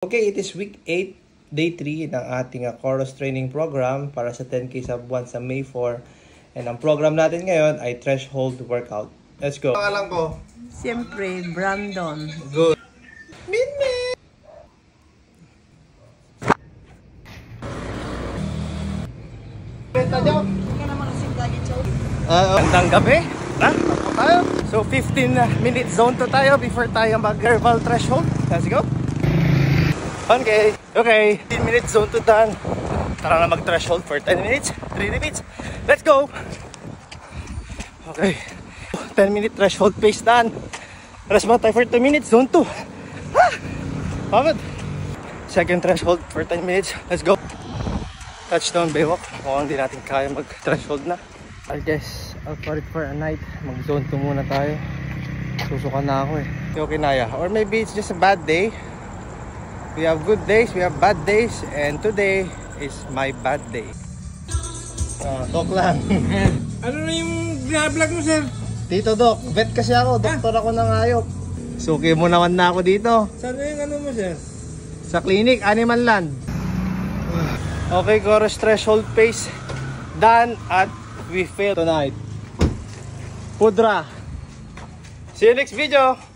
Okay, it is week 8, day 3 ng ating chorus training program para sa 10K sa buwan sa May 4. And ang program natin ngayon ay threshold workout. Let's go. Pangalan ko? Siyempre, Brandon. Good. Minmin! Gandang gabi. Tayo. So 15-minute zone to tayo before tayo mag-interval threshold. Let's go. Okay, 15-minute zone to done. Tara na mag-threshold for 10 minutes, 3 repeats. Let's go! Okay, 10-minute threshold pace done. Rest mo tayo for 2 minutes, zone 2. Pagod. Second threshold for 10 minutes, let's go. Touchdown, baywalk. Mukhang hindi natin kaya mag-threshold na. I guess, I'll put it for a night. Mag-zone 2 muna tayo. Susuka na ako eh. Okay na ya. Or maybe it's just a bad day. We have good days, we have bad days, and today is my bad day. Talk lang. Ano na yung vlog mo, sir? Tito Doc, vet kasi ako, doktor ako ng hayop. Suki mo naman na ako dito. Saan na yung ano mo, sir? Sa clinic, Animal Land. Okay, chorus threshold pace done at we fail tonight. Pudra. See you next video.